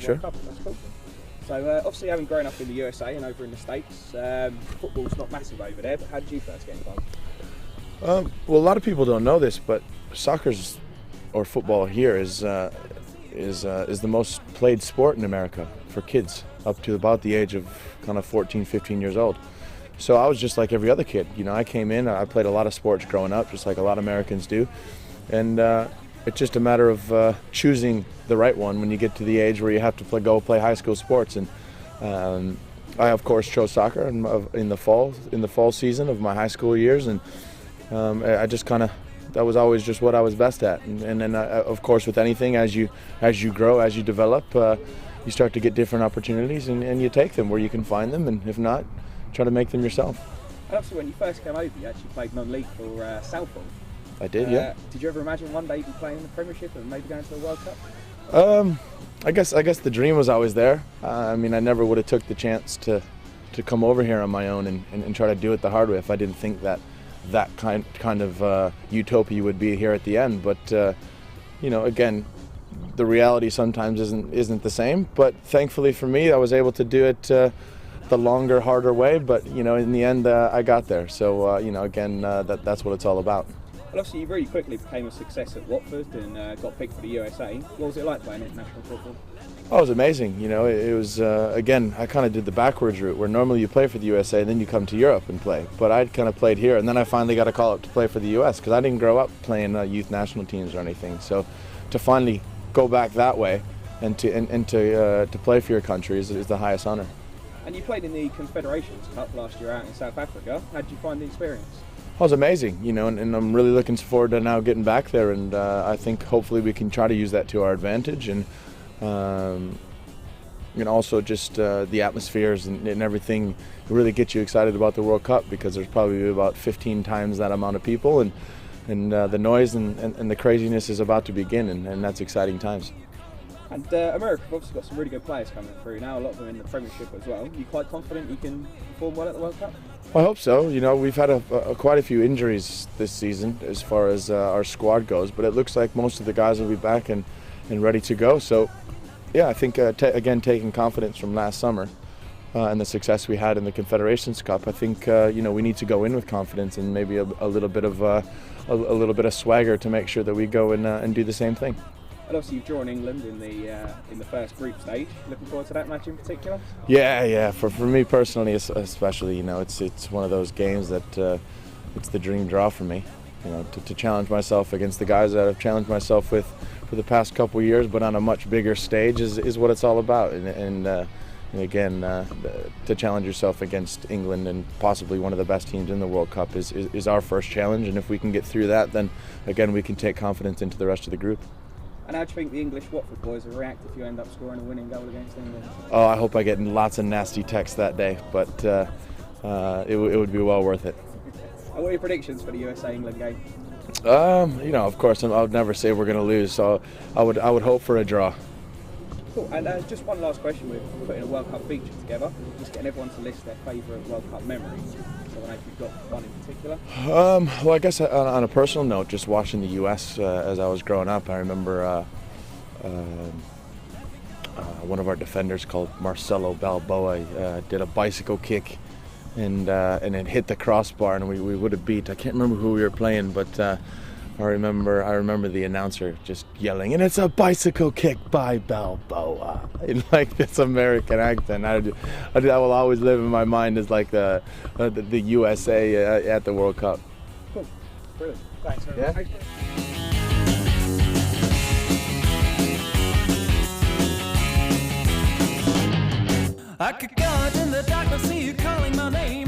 Sure. World Cup. That's cool. So obviously, having grown up in the USA and over in the States, football's not massive over there. But how did you first get involved? Well, a lot of people don't know this, but soccer's or football here is the most played sport in America for kids up to about the age of kind of 14, 15 years old. So I was just like every other kid. You know, I came in, I played a lot of sports growing up, just like a lot of Americans do. And it's just a matter of choosing the right one when you get to the age where you have to go play high school sports. And I, of course, chose soccer in the fall season of my high school years. And I just kind of, that was always just what I was best at. And then, of course, with anything, as you grow, as you develop, you start to get different opportunities, and you take them where you can find them, and if not, try to make them yourself. And obviously, when you first came over, you actually played non-league for Southall. I did, yeah. Did you ever imagine one day you'd be playing in the Premiership and maybe going to the World Cup? I guess the dream was always there. I mean, I never would have took the chance to come over here on my own and try to do it the hard way if I didn't think that kind of utopia would be here at the end. But you know, again, the reality sometimes isn't the same. But thankfully for me, I was able to do it the longer, harder way. But you know, in the end, I got there. So you know, again, that's what it's all about. Well, obviously, you really quickly became a success at Watford and got picked for the USA. What was it like playing international football? Oh, it was amazing. You know, it was, again, I kind of did the backwards route where normally you play for the USA and then you come to Europe and play. But I kind of played here, and then I finally got a call up to play for the US because I didn't grow up playing youth national teams or anything. So to finally go back that way and to play for your country is the highest honor. And you played in the Confederations Cup last year out in South Africa. How did you find the experience? It was amazing, you know, and I'm really looking forward to now getting back there, and I think hopefully we can try to use that to our advantage, and also just the atmospheres and everything really get you excited about the World Cup, because there's probably about 15 times that amount of people, and the noise and the craziness is about to begin, and that's exciting times. And America's obviously got some really good players coming through now, a lot of them in the Premiership as well. Are you quite confident you can perform well at the World Cup? Well, I hope so. You know, we've had quite a few injuries this season as far as our squad goes, but it looks like most of the guys will be back and ready to go. So, yeah, I think, again, taking confidence from last summer and the success we had in the Confederations Cup, I think, you know, we need to go in with confidence and maybe a little bit of swagger to make sure that we go and do the same thing. And obviously you've drawn England in the first group stage. Looking forward to that match in particular? Yeah. For me personally, especially, you know, it's one of those games that it's the dream draw for me. You know, to challenge myself against the guys that I've challenged myself with for the past couple of years, but on a much bigger stage is what it's all about. And again, to challenge yourself against England and possibly one of the best teams in the World Cup is our first challenge. And if we can get through that, then again we can take confidence into the rest of the group. And how do you think the English Watford boys will react if you end up scoring a winning goal against England? Oh, I hope I get lots of nasty texts that day, but it would be well worth it. And what are your predictions for the USA-England game? You know, of course, I would never say we're going to lose, so I would hope for a draw. Cool. And just one last question: we're putting a World Cup feature together, just getting everyone to list their favourite World Cup memories. So I don't know if you've got one in particular. Well, I guess on a personal note, just watching the US as I was growing up, I remember one of our defenders called Marcelo Balboa did a bicycle kick, and it hit the crossbar, and we would have beat. I can't remember who we were playing, but I remember the announcer just yelling, and it's a bicycle kick by Balboa, in like this American accent. That will always live in my mind as like the USA at the World Cup. Cool, brilliant. Thanks very much. I could go out in the dark and see you calling my name.